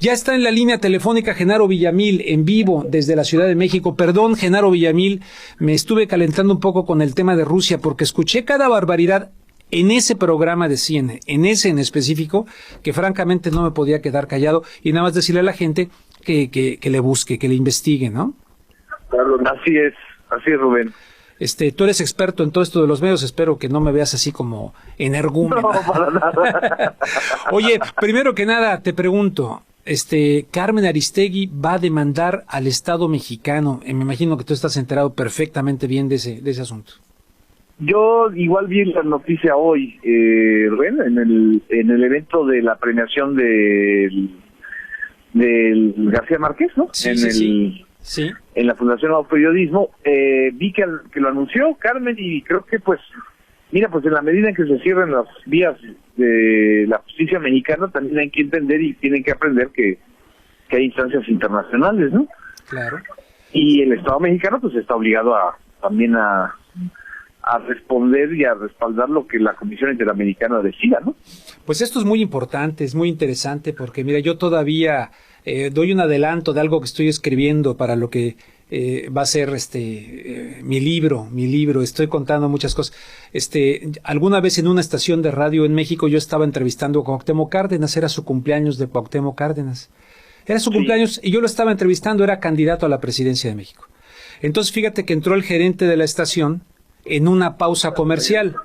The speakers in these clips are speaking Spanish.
Ya está en la línea telefónica Genaro Villamil, en vivo desde la Ciudad de México. Perdón, Genaro Villamil, me estuve calentando un poco con el tema de Rusia porque escuché cada barbaridad en ese programa de CNN, en ese en específico, que francamente no me podía quedar callado y nada más decirle a la gente que le busque, que le investigue, ¿no? Así es, Rubén. Tú eres experto en todo esto de los medios, espero que no me veas así como energúmeno. No, para nada. Oye, primero que nada, te pregunto, Carmen Aristegui va a demandar al Estado mexicano. Me imagino que tú estás enterado perfectamente bien de ese asunto. Yo igual vi la noticia hoy, Rubén, en el evento de la premiación del García Márquez, ¿no? Sí. En la Fundación Nuevo Periodismo, vi que lo anunció Carmen y creo que mira, en la medida en que se cierren las vías de la justicia mexicana, también hay que entender y tienen que aprender que hay instancias internacionales, ¿no? Claro. Y el Estado mexicano pues está obligado también a responder y a respaldar lo que la Comisión Interamericana decida, ¿no? Pues esto es muy importante, es muy interesante, porque mira, yo todavía doy un adelanto de algo que estoy escribiendo para lo que va a ser mi libro, estoy contando muchas cosas. Alguna vez en una estación de radio en México yo estaba entrevistando a Cuauhtémoc Cárdenas, era su cumpleaños de Cuauhtémoc Cárdenas. Era su cumpleaños y yo lo estaba entrevistando, era candidato a la presidencia de México. Entonces fíjate que entró el gerente de la estación en una pausa comercial.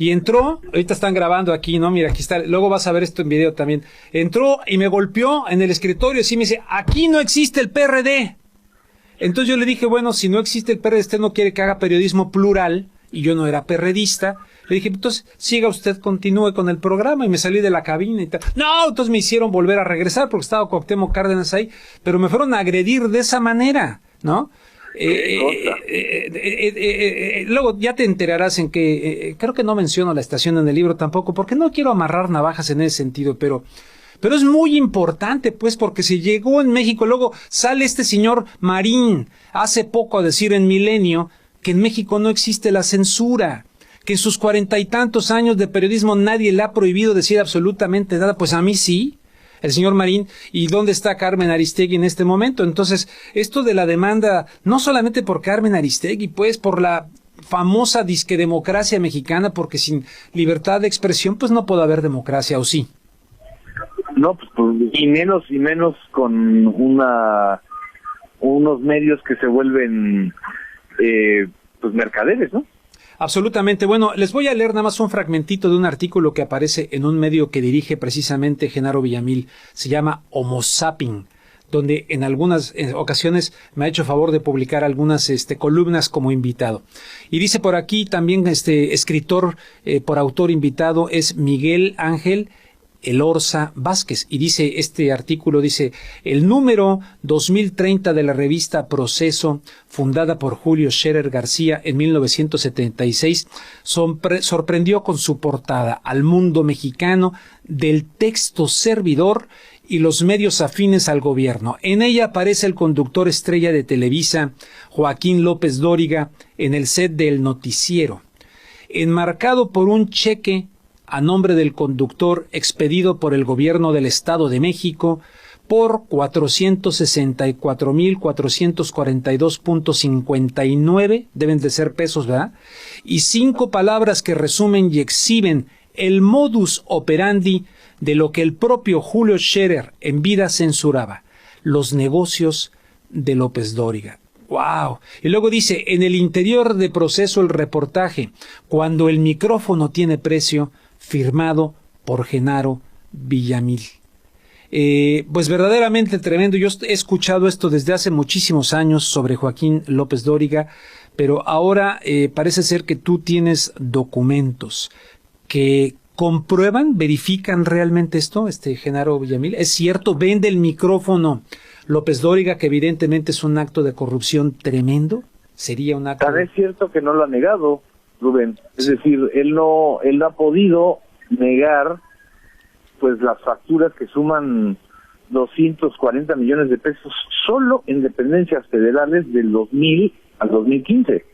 Y entró, ahorita están grabando aquí, ¿no? Mira, aquí está, luego vas a ver esto en video también. Entró y me golpeó en el escritorio y me dice, aquí no existe el PRD. Entonces yo le dije, bueno, si no existe el PRD, usted no quiere que haga periodismo plural, y yo no era perredista. Le dije, entonces siga usted, continúe con el programa, y me salí de la cabina y tal. No, entonces me hicieron volver a regresar porque estaba Cuauhtémoc Cárdenas ahí, pero me fueron a agredir de esa manera, ¿no? Luego ya te enterarás en que creo que no menciono la estación en el libro tampoco, porque no quiero amarrar navajas en ese sentido, pero es muy importante, pues, porque se llegó en México. Luego sale este señor Marín hace poco a decir en Milenio que en México no existe la censura, que en sus 40 y tantos años de periodismo nadie le ha prohibido decir absolutamente nada. Pues a mí sí, el señor Marín. ¿Y dónde está Carmen Aristegui en este momento? Entonces, esto de la demanda, no solamente por Carmen Aristegui, pues por la famosa disquedemocracia mexicana, porque sin libertad de expresión, pues no puede haber democracia, ¿o sí? No, pues y menos con unos medios que se vuelven mercaderes, ¿no? Absolutamente. Bueno, les voy a leer nada más un fragmentito de un artículo que aparece en un medio que dirige precisamente Genaro Villamil. Se llama Homo Sapien, donde en algunas ocasiones me ha hecho favor de publicar algunas columnas como invitado. Y dice por aquí también escritor por autor invitado es Miguel Ángel Elorza Vázquez, y dice este artículo, dice, el número 2030 de la revista Proceso, fundada por Julio Scherer García en 1976, sorprendió con su portada al mundo mexicano del texto servidor y los medios afines al gobierno. En ella aparece el conductor estrella de Televisa, Joaquín López Dóriga, en el set del noticiero, enmarcado por un cheque a nombre del conductor expedido por el gobierno del Estado de México por 464,442.59, deben de ser pesos, ¿verdad? Y 5 palabras que resumen y exhiben el modus operandi de lo que el propio Julio Scherer en vida censuraba, los negocios de López Dóriga. ¡Wow! Y luego dice, en el interior de Proceso el reportaje, cuando el micrófono tiene precio, firmado por Genaro Villamil. Pues verdaderamente tremendo. Yo he escuchado esto desde hace muchísimos años sobre Joaquín López Dóriga, pero ahora parece ser que tú tienes documentos que comprueban, verifican realmente esto, Genaro Villamil. ¿Es cierto? ¿Vende el micrófono López Dóriga, que evidentemente es un acto de corrupción tremendo? ¿Sería un acto? Tal es cierto que no lo ha negado, Rubén. Es decir, él no ha podido negar pues las facturas que suman 240 millones de pesos solo en dependencias federales del 2000 al 2015.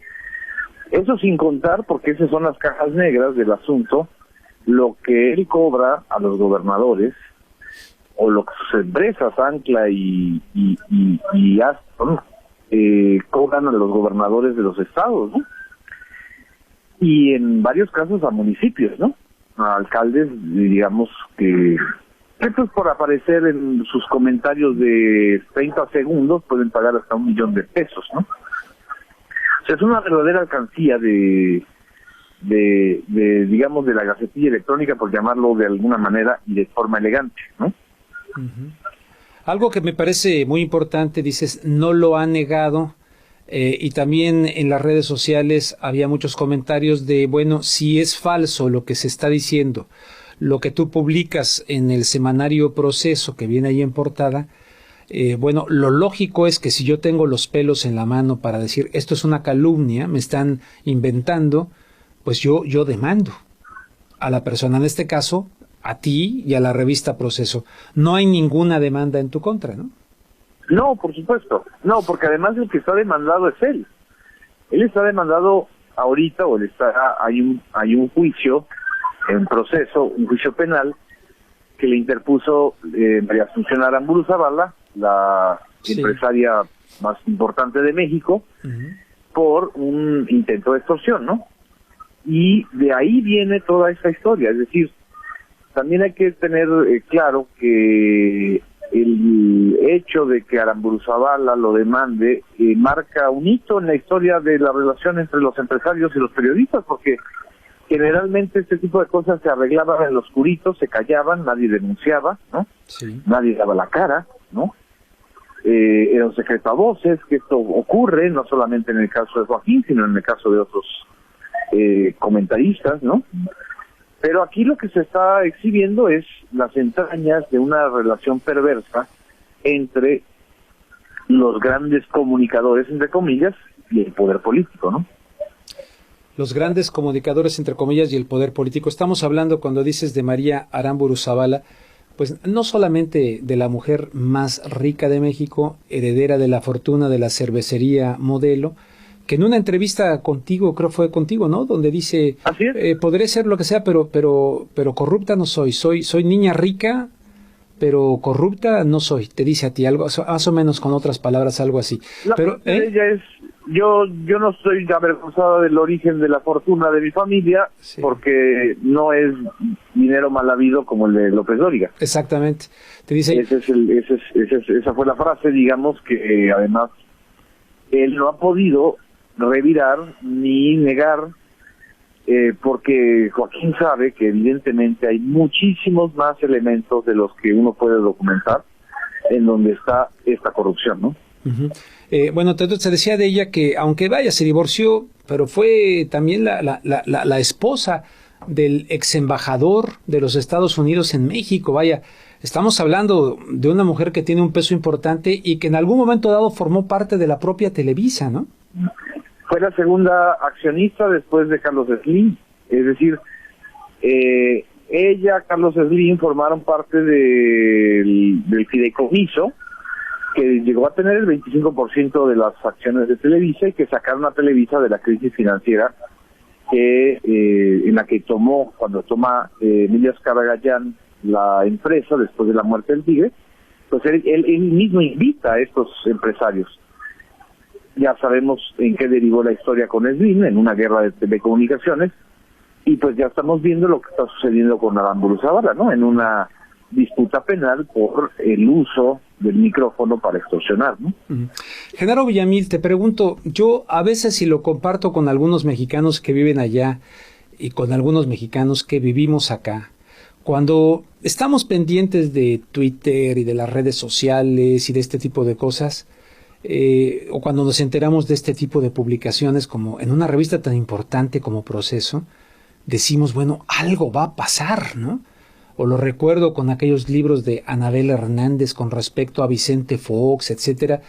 Eso sin contar, porque esas son las cajas negras del asunto, lo que él cobra a los gobernadores o lo que sus empresas Ancla y Aston cobran a los gobernadores de los estados, ¿no? Y en varios casos a municipios, ¿no? A alcaldes, digamos que pues por aparecer en sus comentarios de 30 segundos pueden pagar hasta $1,000,000, ¿no? O sea, es una verdadera alcancía de digamos, de la gacetilla electrónica, por llamarlo de alguna manera y de forma elegante, ¿no? Uh-huh. Algo que me parece muy importante, dices, no lo ha negado, y también en las redes sociales había muchos comentarios de, bueno, si es falso lo que se está diciendo, lo que tú publicas en el semanario Proceso, que viene ahí en portada, bueno, lo lógico es que si yo tengo los pelos en la mano para decir, esto es una calumnia, me están inventando, pues yo demando a la persona, en este caso, a ti y a la revista Proceso. No hay ninguna demanda en tu contra, ¿no? No, por supuesto. No, porque además el que está demandado es él. Él está demandado ahorita, o hay un juicio en proceso, un juicio penal, que le interpuso María Asunción Aramburu Zavala, la empresaria más importante de México, por un intento de extorsión, ¿no? Y de ahí viene toda esta historia. Es decir, también hay que tener claro que el hecho de que Aramburu Zavala lo demande marca un hito en la historia de la relación entre los empresarios y los periodistas, porque generalmente este tipo de cosas se arreglaban en lo oscurito, se callaban, nadie denunciaba, ¿no? Sí. Nadie daba la cara, ¿no? Era un secreto a voces que esto ocurre, no solamente en el caso de Joaquín, sino en el caso de otros comentaristas, ¿no? Pero aquí lo que se está exhibiendo es las entrañas de una relación perversa entre los grandes comunicadores, entre comillas, y el poder político, ¿no? Los grandes comunicadores, entre comillas, y el poder político. Estamos hablando, cuando dices de María Aramburu Zavala, pues no solamente de la mujer más rica de México, heredera de la fortuna de la cervecería Modelo, que en una entrevista contigo, creo fue contigo, ¿no? Donde dice, podré ser lo que sea, pero corrupta no soy. Soy niña rica, pero corrupta no soy. Te dice a ti algo, más o menos con otras palabras, algo así. Pero ella es, yo no estoy avergonzada del origen de la fortuna de mi familia, sí, porque no es dinero mal habido como el de López Dóriga. Exactamente. Te dice, esa fue la frase, digamos, que además él no ha podido revirar ni negar, porque Joaquín sabe que evidentemente hay muchísimos más elementos de los que uno puede documentar en donde está esta corrupción, ¿no? Uh-huh. Bueno, se decía de ella que, aunque vaya, se divorció, pero fue también la esposa del ex embajador de los Estados Unidos en México. Vaya, estamos hablando de una mujer que tiene un peso importante y que en algún momento dado formó parte de la propia Televisa, ¿no? Fue la segunda accionista después de Carlos Slim. Es decir, ella, Carlos Slim, formaron parte del fideicomiso que llegó a tener el 25% de las acciones de Televisa y que sacaron a Televisa de la crisis financiera en la que cuando toma Emilio Azcárraga Gallán la empresa después de la muerte del Tigre, pues él mismo invita a estos empresarios. Ya sabemos en qué derivó la historia con Slim, en una guerra de telecomunicaciones, y pues ya estamos viendo lo que está sucediendo con Aramburu Zavala, ¿no? En una disputa penal por el uso del micrófono para extorsionar, ¿no? Genaro Villamil, te pregunto, yo a veces, si lo comparto con algunos mexicanos que viven allá y con algunos mexicanos que vivimos acá, cuando estamos pendientes de Twitter y de las redes sociales y de este tipo de cosas, o cuando nos enteramos de este tipo de publicaciones, como en una revista tan importante como Proceso, decimos, bueno, algo va a pasar, ¿no? O lo recuerdo con aquellos libros de Anabel Hernández con respecto a Vicente Fox, etcétera,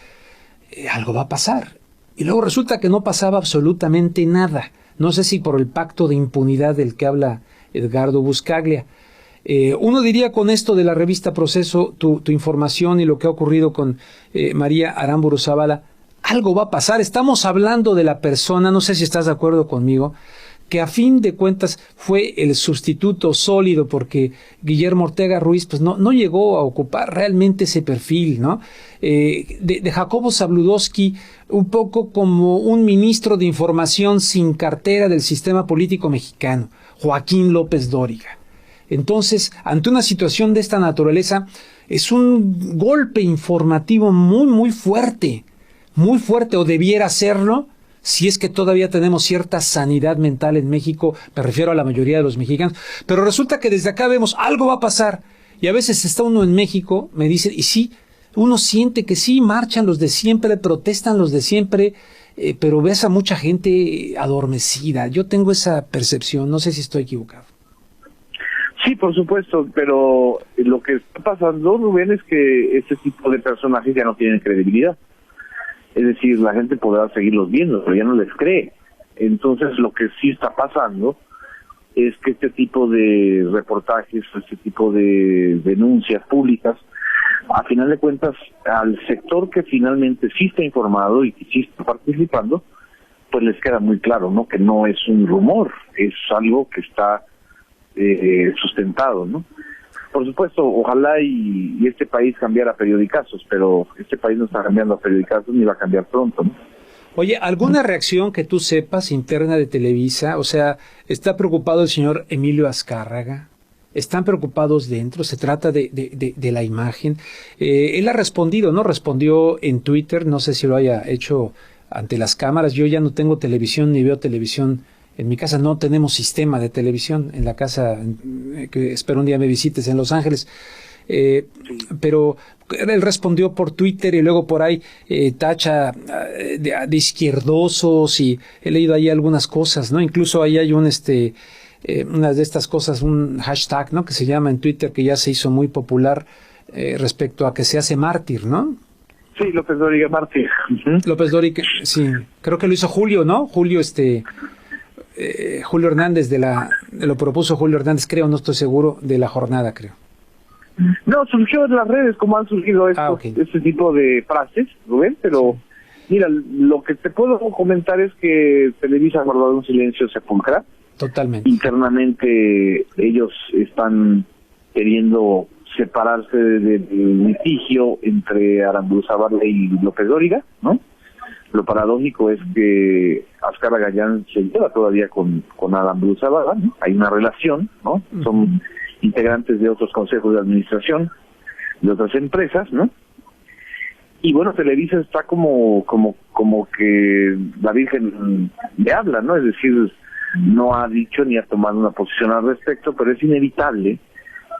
algo va a pasar. Y luego resulta que no pasaba absolutamente nada. No sé si por el pacto de impunidad del que habla Edgardo Buscaglia. Uno diría, con esto de la revista Proceso, tu información y lo que ha ocurrido con María Aramburu Zavala, algo va a pasar. Estamos hablando de la persona, no sé si estás de acuerdo conmigo, que a fin de cuentas fue el sustituto sólido porque Guillermo Ortega Ruiz pues no llegó a ocupar realmente ese perfil, ¿no? De Jacobo Zabludovsky, un poco como un ministro de información sin cartera del sistema político mexicano, Joaquín López Dóriga. Entonces, ante una situación de esta naturaleza, es un golpe informativo muy fuerte, o debiera serlo, si es que todavía tenemos cierta sanidad mental en México, me refiero a la mayoría de los mexicanos, pero resulta que desde acá vemos algo va a pasar, y a veces está uno en México, me dicen, y sí, uno siente que sí, marchan los de siempre, protestan los de siempre, pero ves a mucha gente adormecida. Yo tengo esa percepción, no sé si estoy equivocado. Sí, por supuesto, pero lo que está pasando, Rubén, es que este tipo de personajes ya no tienen credibilidad. Es decir, la gente podrá seguirlos viendo, pero ya no les cree. Entonces, lo que sí está pasando es que este tipo de reportajes, este tipo de denuncias públicas, a final de cuentas, al sector que finalmente sí está informado y que sí está participando, pues les queda muy claro, ¿no? Que no es un rumor, es algo que está sustentado, ¿no? Por supuesto, ojalá y este país cambiara a periodicazos, pero este país no está cambiando a periodicazos ni va a cambiar pronto, ¿no? Oye, ¿alguna reacción que tú sepas interna de Televisa? O sea, ¿está preocupado el señor Emilio Azcárraga? ¿Están preocupados dentro? ¿Se trata de la imagen? Él ha respondido, ¿no? Respondió en Twitter, no sé si lo haya hecho ante las cámaras. Yo ya no tengo televisión ni veo televisión. En mi casa no tenemos sistema de televisión, en la casa que espero un día me visites en Los Ángeles. Pero él respondió por Twitter y luego por ahí tacha de izquierdosos, y he leído ahí algunas cosas, ¿no? Incluso ahí hay una de estas cosas, un hashtag, ¿no? Que se llama en Twitter, que ya se hizo muy popular respecto a que se hace mártir, ¿no? Sí, López Dóriga mártir. López Dóriga, sí, creo que lo hizo Julio, ¿no? Julio Hernández lo propuso Julio Hernández, creo, no estoy seguro, de La Jornada, creo. No, surgió en las redes como han surgido este tipo de frases, Rubén, pero mira, lo que te puedo comentar es que Televisa ha guardado un silencio sepulcral. Totalmente. Internamente ellos están queriendo separarse del litigio entre Aramburu Zavala y López Dóriga, ¿no? Lo paradójico es que Azcárraga Gallán se lleva todavía con Aramburu Zavala, ¿no? Hay una relación, ¿no? Son integrantes de otros consejos de administración, de otras empresas, ¿no? Y bueno, Televisa está como que la Virgen le habla, ¿no? Es decir, no ha dicho ni ha tomado una posición al respecto, pero es inevitable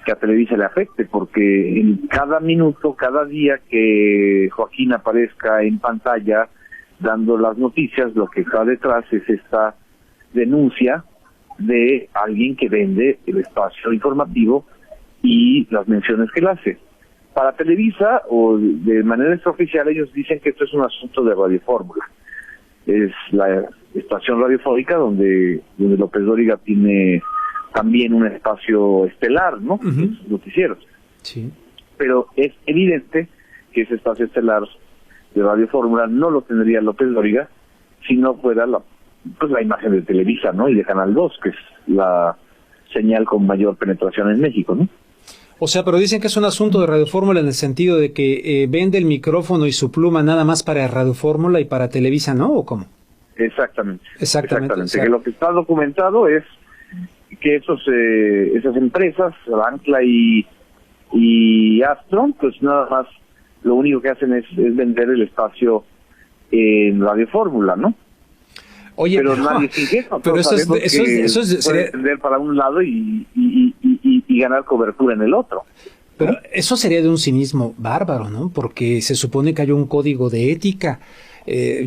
que a Televisa le afecte, porque en cada minuto, cada día que Joaquín aparezca en pantalla dando las noticias, lo que está detrás es esta denuncia de alguien que vende el espacio informativo y las menciones que él hace. Para Televisa, o de manera extraoficial, ellos dicen que esto es un asunto de Radio Fórmula. Es la estación radiofónica donde López Dóriga tiene también un espacio estelar, ¿no? Los noticieros. Sí. Pero es evidente que ese espacio estelar de Radio Fórmula no lo tendría López Dóriga si no fuera la imagen de Televisa, ¿no? Y de Canal 2, que es la señal con mayor penetración en México, ¿no? O sea, pero dicen que es un asunto de Radio Fórmula en el sentido de que vende el micrófono y su pluma nada más para Radio Fórmula y para Televisa, ¿no? ¿O cómo? Exactamente. O sea, que lo que está documentado es que esas empresas, Ancla y Astron, pues nada más lo único que hacen es vender el espacio en Radio Fórmula, ¿no? Oye, pero nadie sigue eso. Pero eso puede vender para un lado y ganar cobertura en el otro. Pero eso sería de un cinismo bárbaro, ¿no? Porque se supone que hay un código de ética.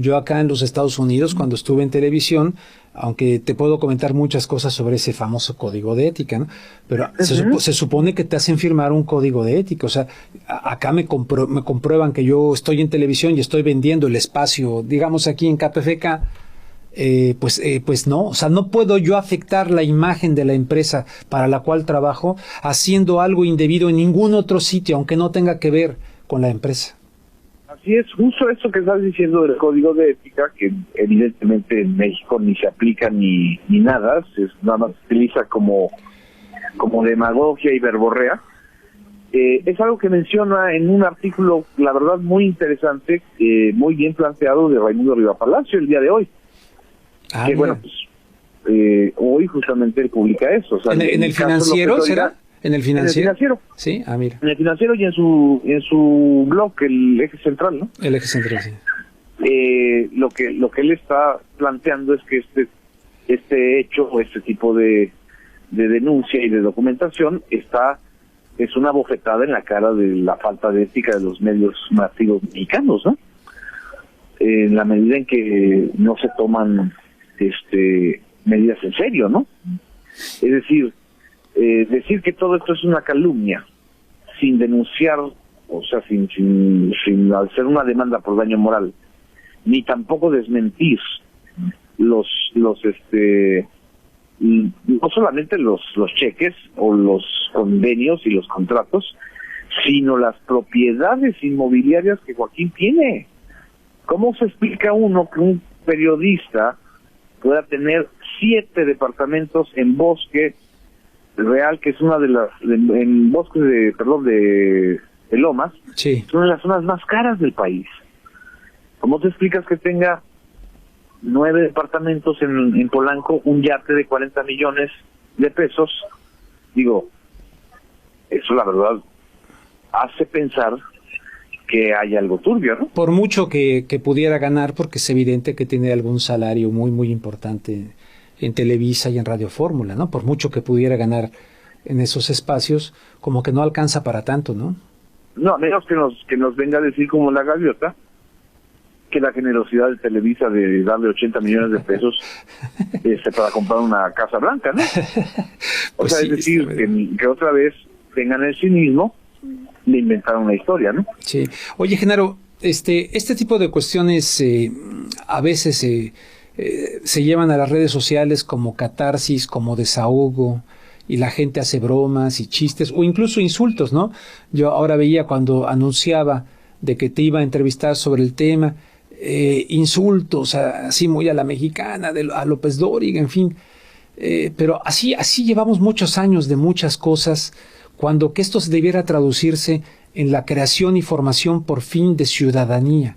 Yo acá en los Estados Unidos, cuando estuve en televisión, aunque te puedo comentar muchas cosas sobre ese famoso código de ética, ¿no? Pero se supone que te hacen firmar un código de ética. O sea, acá me comprueban que yo estoy en televisión y estoy vendiendo el espacio, digamos aquí en KPFK, pues no, o sea, no puedo yo afectar la imagen de la empresa para la cual trabajo haciendo algo indebido en ningún otro sitio, aunque no tenga que ver con la empresa. Así es, justo eso que estás diciendo del código de ética, que evidentemente en México ni se aplica ni nada, nada más se utiliza como demagogia y verborrea. Es algo que menciona en un artículo, la verdad, muy interesante, muy bien planteado, de Raimundo Riva Palacio el día de hoy. Que bueno, pues hoy justamente él publica eso. O sea, ¿En el Financiero será? ¿En el Financiero? Sí, mira. En el Financiero y en su blog, el Eje Central, ¿no? El Eje Central, sí. Lo que él está planteando es que este hecho o este tipo de denuncia y de documentación es una bofetada en la cara de la falta de ética de los medios masivos mexicanos, ¿no? En la medida en que no se toman medidas en serio, ¿no? Es decir, decir que todo esto es una calumnia sin denunciar, o sea, sin hacer una demanda por daño moral, ni tampoco desmentir no solamente los cheques o los convenios y los contratos, sino las propiedades inmobiliarias que Joaquín tiene. ¿Cómo se explica uno que un periodista pueda tener 7 departamentos en Bosque Real, que es una de las, en Bosque de Lomas, sí, es una de las zonas más caras del país? ¿Cómo te explicas que tenga 9 departamentos en Polanco, un yate de 40 millones de pesos? Digo, eso la verdad hace pensar que hay algo turbio, ¿no? Por mucho que pudiera ganar, porque es evidente que tiene algún salario muy, muy importante en Televisa y en Radio Fórmula, ¿no? Por mucho que pudiera ganar en esos espacios, como que no alcanza para tanto, ¿no? No, a menos que nos venga a decir como la gaviota, que la generosidad de Televisa de darle 80 millones de pesos para comprar una Casa Blanca, ¿no? O Pues sea, sí, es decir, que otra vez tengan el cinismo de inventar una historia, ¿no? Sí. Oye, Genaro, este tipo de cuestiones a veces se llevan a las redes sociales como catarsis, como desahogo, y la gente hace bromas y chistes, o incluso insultos, ¿no? Yo ahora veía cuando anunciaba de que te iba a entrevistar sobre el tema, insultos así muy a la mexicana, a López Dóriga, en fin. Pero así llevamos muchos años de muchas cosas, cuando que esto debiera traducirse en la creación y formación por fin de ciudadanía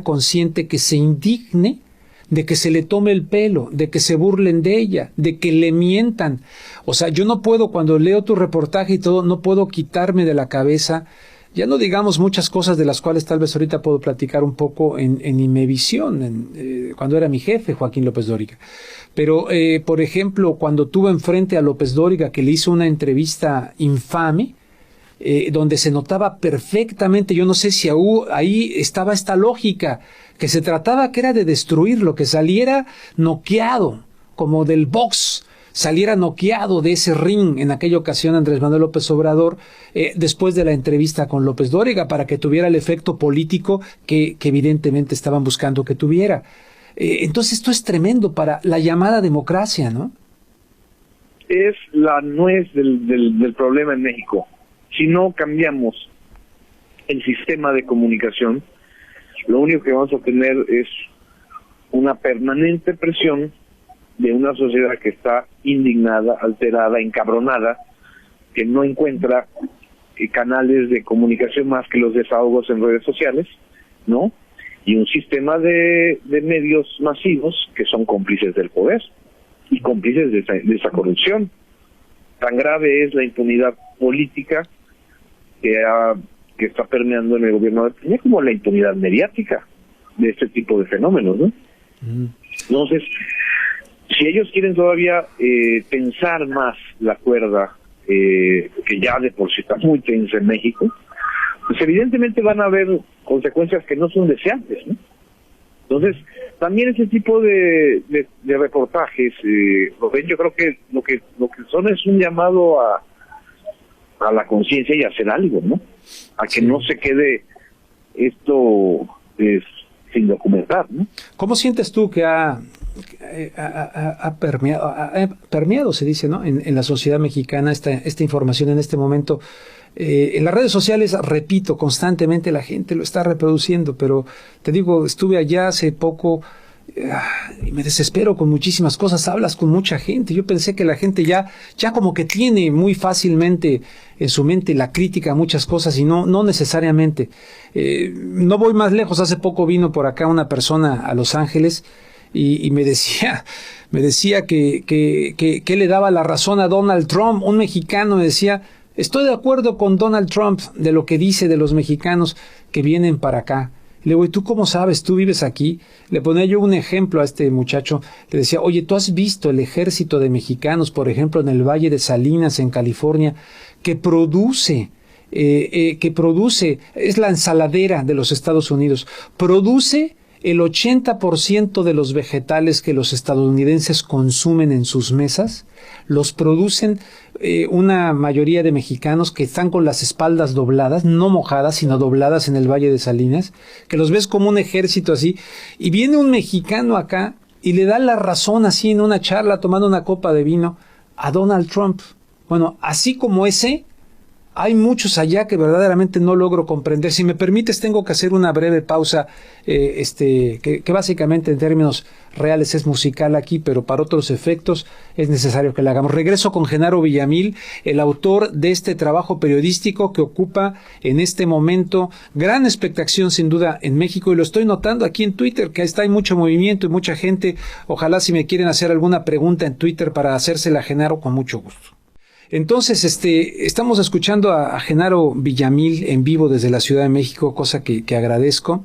consciente que se indigne de que se le tome el pelo, de que se burlen de ella, de que le mientan. O sea, yo no puedo, cuando leo tu reportaje y todo, no puedo quitarme de la cabeza, ya no digamos muchas cosas de las cuales tal vez ahorita puedo platicar un poco en Imevisión, cuando era mi jefe, Joaquín López Dóriga. Pero, por ejemplo, cuando tuve enfrente a López Dóriga, que le hizo una entrevista infame, donde se notaba perfectamente, yo no sé si ahí estaba esta lógica, que se trataba que era de destruirlo, que saliera noqueado, como del box, saliera noqueado de ese ring en aquella ocasión Andrés Manuel López Obrador, después de la entrevista con López Dóriga, para que tuviera el efecto político que evidentemente estaban buscando que tuviera. Entonces esto es tremendo para la llamada democracia, ¿no? Es la nuez del problema en México. Si no cambiamos el sistema de comunicación, lo único que vamos a tener es una permanente presión de una sociedad que está indignada, alterada, encabronada, que no encuentra canales de comunicación más que los desahogos en redes sociales, ¿no? Y un sistema de medios masivos que son cómplices del poder y cómplices de esa corrupción. Tan grave es la impunidad política que está permeando en el gobierno de Peña, como la impunidad mediática de este tipo de fenómenos, ¿no? Entonces, si ellos quieren todavía tensar más la cuerda, que ya de por sí está muy tensa en México, pues evidentemente van a haber consecuencias que no son deseables, ¿no? Entonces, también ese tipo de reportajes, Rubén, yo creo que lo que son es un llamado a la conciencia y a hacer algo, ¿no? A que no se quede esto sin documentar, ¿no? ¿Cómo sientes tú que permeado, se dice, ¿no? En la sociedad mexicana esta información en este momento. En las redes sociales, repito, constantemente la gente lo está reproduciendo, pero te digo, estuve allá hace poco y me desespero con muchísimas cosas. Hablas con mucha gente. Yo pensé que la gente ya como que tiene muy fácilmente en su mente la crítica a muchas cosas y no necesariamente. No voy más lejos. Hace poco vino por acá una persona a Los Ángeles y me decía que le daba la razón a Donald Trump. Un mexicano me decía: estoy de acuerdo con Donald Trump de lo que dice de los mexicanos que vienen para acá. Le digo: ¿y tú cómo sabes? ¿Tú vives aquí? Le ponía yo un ejemplo a este muchacho. Le decía: oye, ¿tú has visto el ejército de mexicanos, por ejemplo, en el Valle de Salinas, en California, que produce, es la ensaladera de los Estados Unidos, produce el 80% de los vegetales que los estadounidenses consumen en sus mesas? Los producen una mayoría de mexicanos que están con las espaldas dobladas, no mojadas, sino dobladas en el Valle de Salinas, que los ves como un ejército así, y viene un mexicano acá y le da la razón así en una charla, tomando una copa de vino, a Donald Trump. Bueno, así como ese, hay muchos allá que verdaderamente no logro comprender. Si me permites, tengo que hacer una breve pausa, que básicamente en términos reales es musical aquí, pero para otros efectos es necesario que la hagamos. Regreso con Genaro Villamil, el autor de este trabajo periodístico que ocupa en este momento gran expectación sin duda en México, y lo estoy notando aquí en Twitter, que hay mucho movimiento y mucha gente. Ojalá, si me quieren hacer alguna pregunta en Twitter para hacérsela a Genaro, con mucho gusto. Entonces, estamos escuchando a Genaro Villamil en vivo desde la Ciudad de México, cosa que agradezco.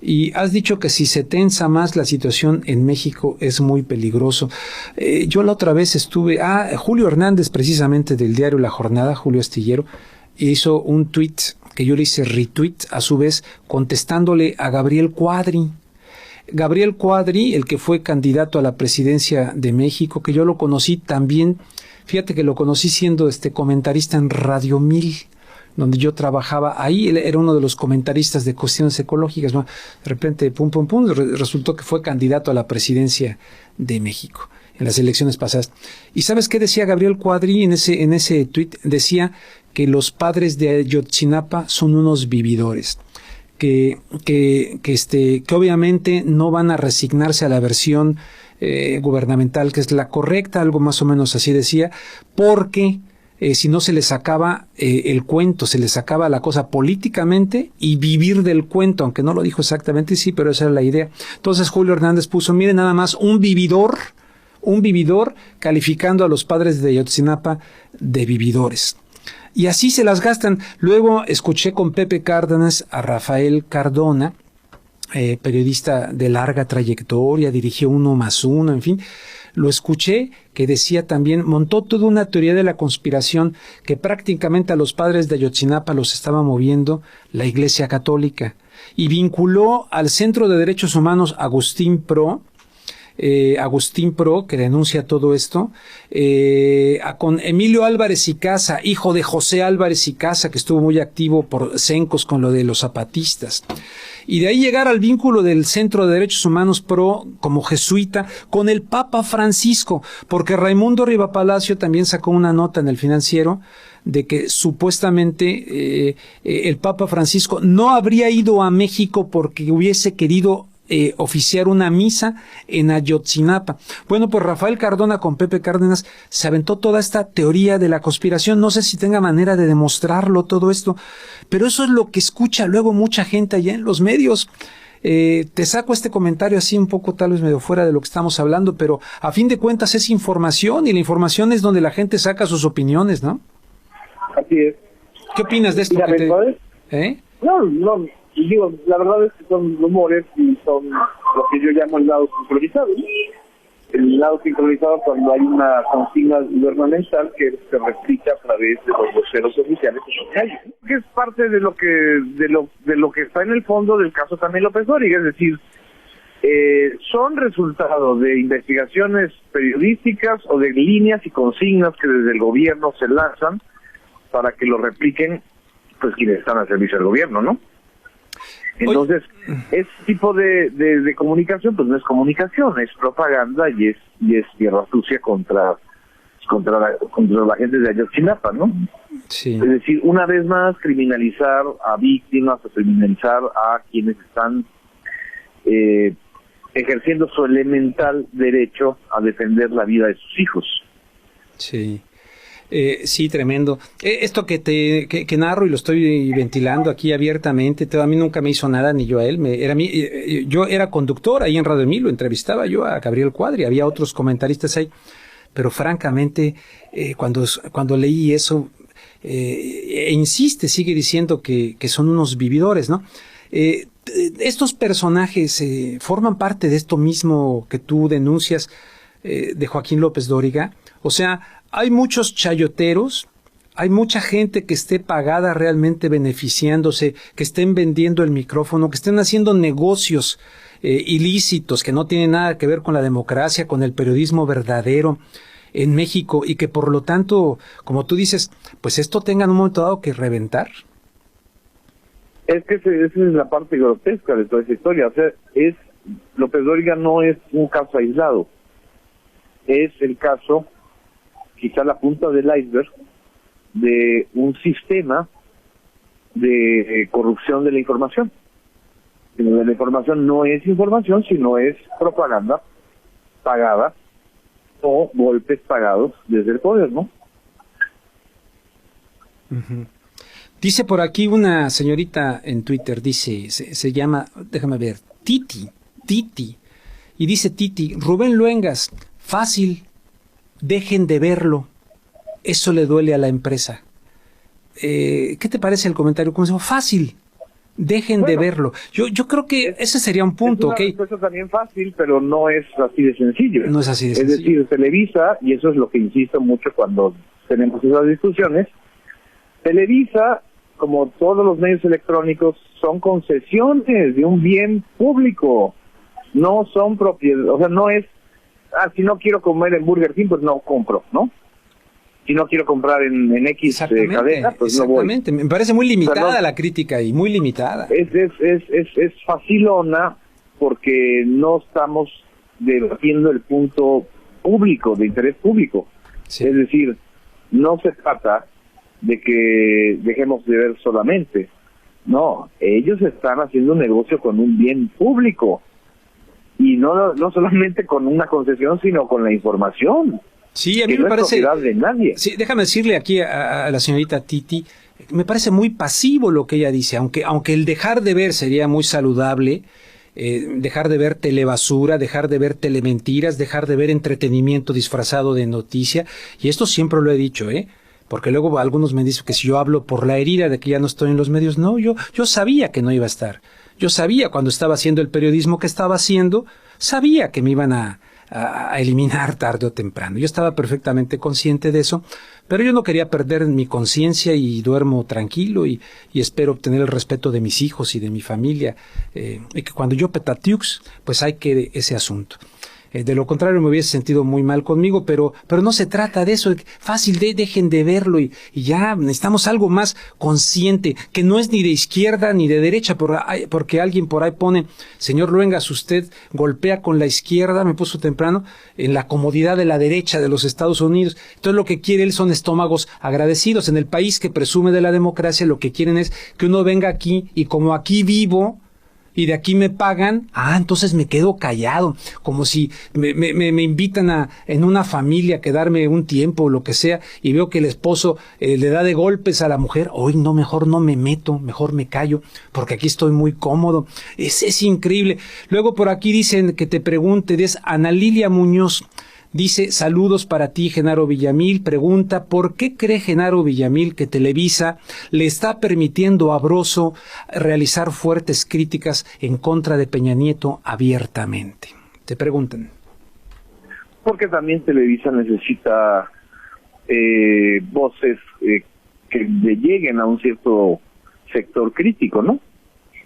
Y has dicho que si se tensa más la situación en México es muy peligroso. Yo la otra vez Julio Hernández, precisamente del diario La Jornada, Julio Astillero, hizo un tweet que yo le hice retweet, a su vez, contestándole a Gabriel Cuadri. Gabriel Cuadri, el que fue candidato a la presidencia de México, que yo lo conocí también. Fíjate que lo conocí siendo comentarista en Radio 1000, donde yo trabajaba. Ahí él era uno de los comentaristas de cuestiones ecológicas, ¿no? De repente, resultó que fue candidato a la presidencia de México en las elecciones pasadas. ¿Y sabes qué decía Gabriel Cuadri en ese tuit? Decía que los padres de Ayotzinapa son unos vividores, que obviamente no van a resignarse a la versión gubernamental, que es la correcta, algo más o menos así decía, porque si no se les acaba el cuento, se les acaba la cosa políticamente y vivir del cuento, aunque no lo dijo exactamente, sí, pero esa era la idea. Entonces Julio Hernández puso: miren nada más, un vividor calificando a los padres de Ayotzinapa de vividores. Y así se las gastan. Luego escuché con Pepe Cárdenas a Rafael Cardona, periodista de larga trayectoria, dirigió Uno más Uno, en fin. Lo escuché que decía también, montó toda una teoría de la conspiración, que prácticamente a los padres de Ayotzinapa los estaba moviendo la Iglesia Católica, y vinculó al Centro de Derechos Humanos Agustín Pro, que denuncia todo esto, con Emilio Álvarez y Casa, hijo de José Álvarez y Casa, que estuvo muy activo por Cencos con lo de los zapatistas. Y de ahí llegar al vínculo del Centro de Derechos Humanos Pro, como jesuita, con el Papa Francisco, porque Raimundo Rivapalacio también sacó una nota en El Financiero de que supuestamente el Papa Francisco no habría ido a México porque hubiese querido oficiar una misa en Ayotzinapa. Bueno, pues Rafael Cardona con Pepe Cárdenas se aventó toda esta teoría de la conspiración. No sé si tenga manera de demostrarlo todo esto, pero eso es lo que escucha luego mucha gente allá en los medios. Te saco este comentario así un poco tal vez medio fuera de lo que estamos hablando, pero a fin de cuentas es información, y la información es donde la gente saca sus opiniones, ¿no? Así es. ¿Qué opinas de esto? No, y digo, la verdad es que son rumores y son lo que yo llamo el lado sincronizado, ¿no? El lado sincronizado cuando hay una consigna gubernamental que se replica a través de los voceros oficiales en las calles, ¿no? Que es parte de lo que está en el fondo del caso también López Dóriga, es decir, son resultados de investigaciones periodísticas o de líneas y consignas que desde el gobierno se lanzan para que lo repliquen pues quienes están al servicio del gobierno, ¿no? Entonces, ese tipo de comunicación, pues no es comunicación, es propaganda y es tierra sucia contra la gente de Ayotzinapa, ¿no? Sí. Es decir, una vez más, criminalizar a víctimas, o criminalizar a quienes están ejerciendo su elemental derecho a defender la vida de sus hijos. Sí. Sí, tremendo. Esto que narro y lo estoy ventilando aquí abiertamente, a mí nunca me hizo nada, ni yo a él. Yo era conductor ahí en Radio 1000, lo entrevistaba yo a Gabriel Cuadri, había otros comentaristas ahí, pero francamente, cuando leí eso, sigue diciendo que son unos vividores, ¿no? Estos personajes forman parte de esto mismo que tú denuncias de Joaquín López Dóriga. O sea, hay muchos chayoteros, hay mucha gente que esté pagada realmente beneficiándose, que estén vendiendo el micrófono, que estén haciendo negocios ilícitos que no tienen nada que ver con la democracia, con el periodismo verdadero en México, y que por lo tanto, como tú dices, pues esto tenga en un momento dado que reventar. Es que esa es la parte grotesca de toda esa historia. O sea, López Dóriga no es un caso aislado, es el caso, quizá la punta del iceberg, de un sistema de corrupción de la información. La información no es información, sino es propaganda pagada o golpes pagados desde el poder, ¿no? Uh-huh. Dice por aquí una señorita en Twitter, dice, se llama, déjame ver, Titi, y dice Titi, Rubén Luengas, fácil, dejen de verlo, eso le duele a la empresa. ¿Qué te parece el comentario? ¿Cómo se llama? Fácil, dejen de verlo. Yo creo que ese sería un punto, ¿ok? Es una respuesta también fácil, pero no es así de sencillo. No es así de sencillo. Es decir, Televisa, y eso es lo que insisto mucho cuando tenemos esas discusiones, Televisa, como todos los medios electrónicos, son concesiones de un bien público, no son propiedad, o sea, no es, si no quiero comer en Burger King, pues no compro, ¿no? Si no quiero comprar en X cadena, pues no voy. Exactamente, me parece muy limitada la crítica y muy limitada. Es facilona porque no estamos debatiendo el punto público, de interés público. Sí. Es decir, no se trata de que dejemos de ver solamente. No, ellos están haciendo un negocio con un bien público. Y no solamente con una concesión, sino con la información. Sí, a mí me parece. De nadie. Sí, déjame decirle aquí a la señorita Titi, me parece muy pasivo lo que ella dice, aunque el dejar de ver sería muy saludable, dejar de ver telebasura, dejar de ver telementiras, dejar de ver entretenimiento disfrazado de noticia, y esto siempre lo he dicho, porque luego algunos me dicen que si yo hablo por la herida de que ya no estoy en los medios, no, yo sabía que no iba a estar. Yo sabía cuando estaba haciendo el periodismo que estaba haciendo, sabía que me iban a eliminar tarde o temprano. Yo estaba perfectamente consciente de eso, pero yo no quería perder mi conciencia y duermo tranquilo y espero obtener el respeto de mis hijos y de mi familia, y que cuando yo petatiux, pues hay que ese asunto. De lo contrario me hubiese sentido muy mal conmigo, pero no se trata de eso. Fácil, dejen de verlo y ya necesitamos algo más consciente, que no es ni de izquierda ni de derecha, porque alguien por ahí pone, señor Luengas, usted golpea con la izquierda, me puso temprano, en la comodidad de la derecha de los Estados Unidos. Entonces lo que quiere él son estómagos agradecidos. En el país que presume de la democracia, lo que quieren es que uno venga aquí y como aquí vivo y de aquí me pagan, entonces me quedo callado, como si me invitan en una familia a quedarme un tiempo o lo que sea, y veo que el esposo le da de golpes a la mujer, hoy no, mejor no me meto, mejor me callo, porque aquí estoy muy cómodo. Es increíble. Luego por aquí dicen que te pregunte, es Ana Lilia Muñoz. Dice, saludos para ti, Genaro Villamil. Pregunta, ¿por qué cree Genaro Villamil que Televisa le está permitiendo a Broso realizar fuertes críticas en contra de Peña Nieto abiertamente? Te preguntan. Porque también Televisa necesita voces que le lleguen a un cierto sector crítico, ¿no?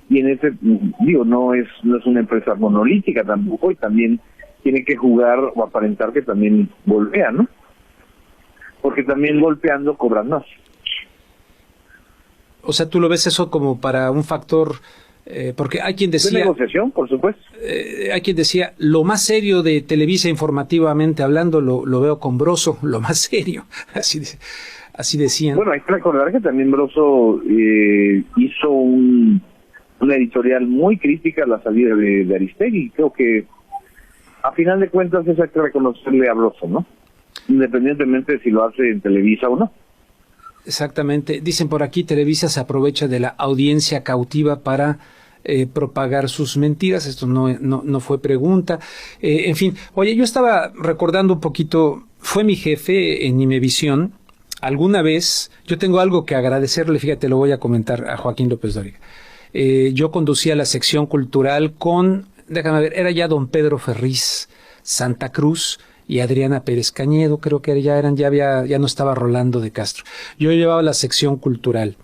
Y en ese, no es una empresa monolítica tampoco, y también tiene que jugar o aparentar que también golpea, ¿no? Porque también golpeando cobran más. O sea, ¿tú lo ves eso como para un factor Porque hay quien decía... De negociación, por supuesto. Hay quien decía, lo más serio de Televisa informativamente hablando, lo veo con Broso, lo más serio. Así decían. Bueno, hay que recordar que también Broso hizo una editorial muy crítica a la salida de Aristegui. Creo que a final de cuentas eso hay que reconocerle a Broso, ¿no? Independientemente de si lo hace en Televisa o no. Exactamente. Dicen por aquí, Televisa se aprovecha de la audiencia cautiva para propagar sus mentiras. Esto no fue pregunta. En fin, oye, yo estaba recordando un poquito, fue mi jefe en Imevisión. Alguna vez, yo tengo algo que agradecerle, fíjate, lo voy a comentar a Joaquín López Dóriga. Yo conducía la sección cultural con, déjame ver, era ya don Pedro Ferriz, Santa Cruz y Adriana Pérez Cañedo, creo que ya no estaba Rolando de Castro. Yo llevaba la sección cultural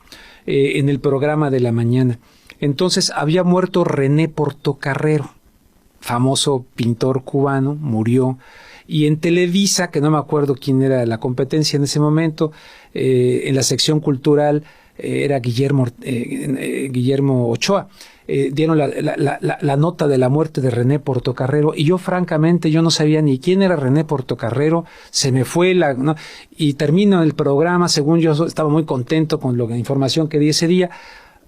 en el programa de la mañana. Entonces había muerto René Portocarrero, famoso pintor cubano, murió. Y en Televisa, que no me acuerdo quién era la competencia en ese momento, en la sección cultural era Guillermo Ochoa. Dieron la nota de la muerte de René Portocarrero y yo francamente yo no sabía ni quién era René Portocarrero, se me fue y termino el programa, según yo estaba muy contento con la información que di ese día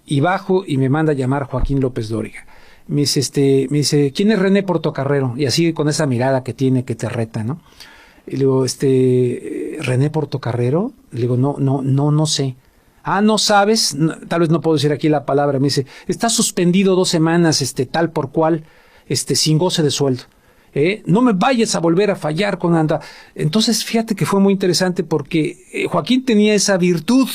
y bajo y me manda a llamar Joaquín López Dóriga. Me dice, ¿quién es René Portocarrero? Y así con esa mirada que tiene que te reta, ¿no? Y le digo, ¿René Portocarrero? Le digo, no sé. Ah, ¿no sabes? No, tal vez no puedo decir aquí la palabra. Me dice, está suspendido 2 semanas, tal por cual, sin goce de sueldo. No me vayas a volver a fallar con anda. Entonces, fíjate que fue muy interesante porque Joaquín tenía esa virtud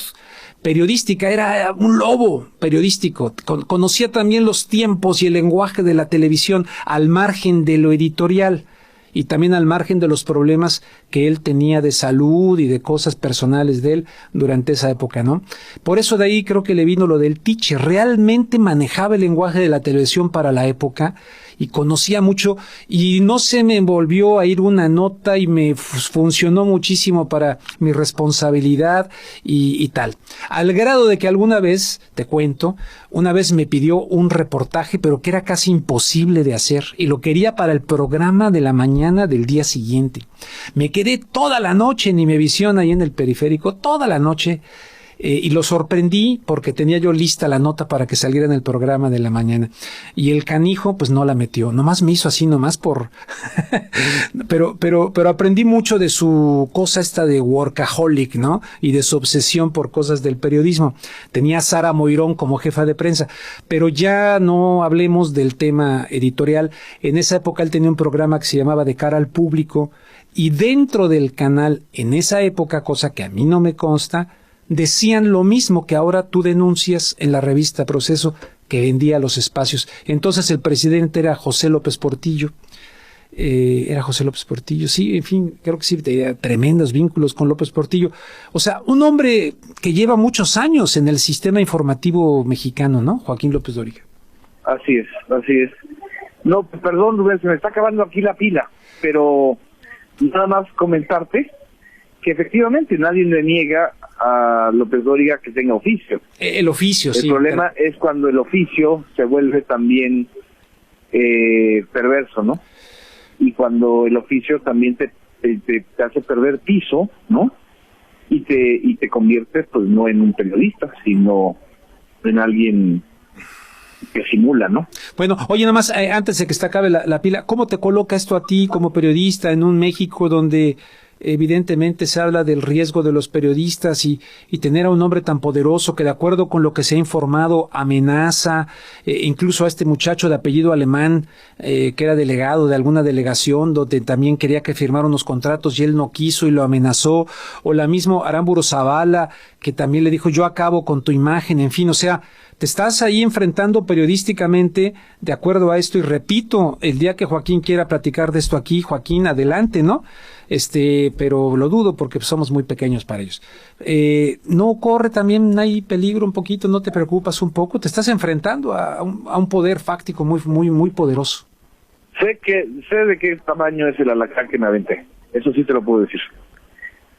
periodística, era un lobo periodístico, conocía también los tiempos y el lenguaje de la televisión al margen de lo editorial. Y también al margen de los problemas que él tenía de salud y de cosas personales de él durante esa época, ¿no? Por eso de ahí creo que le vino lo del teacher. Realmente manejaba el lenguaje de la televisión para la época y conocía mucho y no se me volvió a ir una nota y me funcionó muchísimo para mi responsabilidad y tal. Al grado de que alguna vez, te cuento, una vez me pidió un reportaje, pero que era casi imposible de hacer y lo quería para el programa de la mañana del día siguiente. Me quedé toda la noche en Imevisión ahí en el periférico, toda la noche, y lo sorprendí porque tenía yo lista la nota para que saliera en el programa de la mañana. Y el canijo pues no la metió, nomás me hizo así, nomás por... pero aprendí mucho de su cosa esta de workaholic, ¿no? Y de su obsesión por cosas del periodismo. Tenía a Sara Moirón como jefa de prensa, pero ya no hablemos del tema editorial. En esa época él tenía un programa que se llamaba De Cara al Público y dentro del canal, en esa época, cosa que a mí no me consta, decían lo mismo que ahora tú denuncias en la revista Proceso, que vendía los espacios. Entonces el presidente era José López Portillo. Sí, en fin, creo que sí, tenía tremendos vínculos con López Portillo. O sea, un hombre que lleva muchos años en el sistema informativo mexicano, ¿no? Joaquín López Dóriga. Así es. No, perdón, Rubén, se me está acabando aquí la pila, pero nada más comentarte que efectivamente nadie le niega a López Dóriga que tenga oficio. El oficio, sí. El problema es cuando el oficio se vuelve también perverso, ¿no? Y cuando el oficio también te hace perder piso, ¿no? Y te conviertes, pues, no en un periodista, sino en alguien que simula, ¿no? Bueno, oye, nada más, antes de que se acabe la pila, ¿cómo te coloca esto a ti como periodista en un México donde evidentemente se habla del riesgo de los periodistas y tener a un hombre tan poderoso que, de acuerdo con lo que se ha informado, amenaza incluso a este muchacho de apellido alemán que era delegado de alguna delegación donde también quería que firmara unos contratos y él no quiso y lo amenazó, o la misma Aramburu Zavala que también le dijo yo acabo con tu imagen, en fin, o sea, te estás ahí enfrentando periodísticamente de acuerdo a esto y repito, el día que Joaquín quiera platicar de esto aquí, Joaquín, adelante, ¿no? Pero lo dudo porque somos muy pequeños para ellos. ¿No corre también, hay peligro un poquito, no te preocupas un poco? Te estás enfrentando a un poder fáctico muy poderoso. Sé de qué tamaño es el alacrán que me aventé, eso sí te lo puedo decir.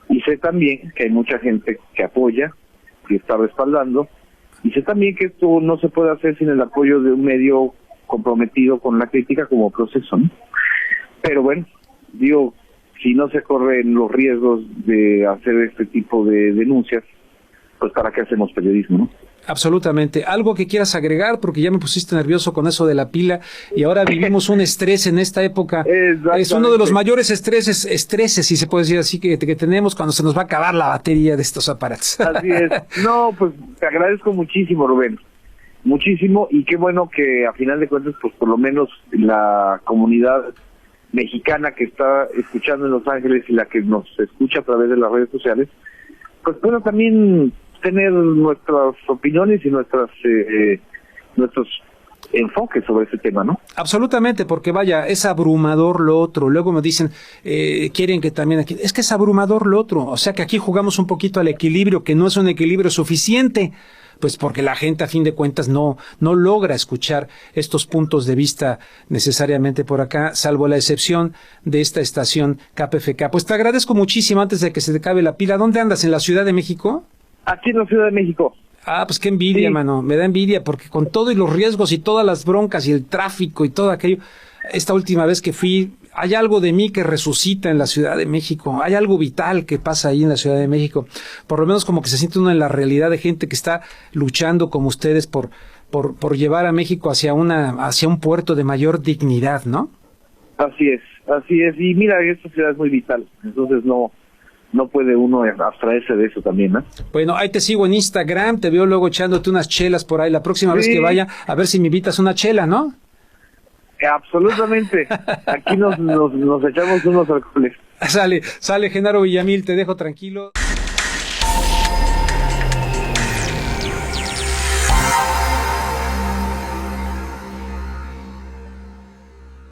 Y sé también que hay mucha gente que apoya, que está respaldando, Y sé también que esto no se puede hacer sin el apoyo de un medio comprometido con la crítica como proceso, ¿no? Pero bueno, digo, si no se corren los riesgos de hacer este tipo de denuncias, pues ¿para qué hacemos periodismo, no? Absolutamente. ¿Algo que quieras agregar? Porque ya me pusiste nervioso con eso de la pila y ahora vivimos un estrés en esta época. Es uno de los mayores estreses, si se puede decir así, que tenemos cuando se nos va a acabar la batería de estos aparatos. Así es. No, pues te agradezco muchísimo, Rubén. Muchísimo, y qué bueno que a final de cuentas, pues por lo menos la comunidad mexicana que está escuchando en Los Ángeles y la que nos escucha a través de las redes sociales, pues pueda también tener nuestras opiniones y nuestros enfoques sobre ese tema, ¿no? Absolutamente, porque vaya, es abrumador lo otro. Luego me dicen, quieren que también aquí, es que es abrumador lo otro. O sea que aquí jugamos un poquito al equilibrio, que no es un equilibrio suficiente, pues porque la gente a fin de cuentas no logra escuchar estos puntos de vista necesariamente por acá, salvo la excepción de esta estación KPFK. Pues te agradezco muchísimo. Antes de que se te acabe la pila, ¿dónde andas? ¿En la Ciudad de México? Aquí en la Ciudad de México. Ah, pues qué envidia, sí. Mano, me da envidia, porque con todo y los riesgos y todas las broncas y el tráfico y todo aquello, esta última vez que fui, hay algo de mí que resucita en la Ciudad de México, hay algo vital que pasa ahí en la Ciudad de México, por lo menos como que se siente uno en la realidad de gente que está luchando como ustedes por llevar a México hacia un puerto de mayor dignidad, ¿no? Así es, y mira, esta ciudad es muy vital, entonces no puede uno abstraerse de eso también, ¿no? Bueno, ahí te sigo en Instagram, te veo luego echándote unas chelas por ahí, la próxima vez que vaya, a ver si me invitas una chela, ¿no? Absolutamente, aquí nos echamos unos alcoholes. Sale, Genaro Villamil, te dejo tranquilo.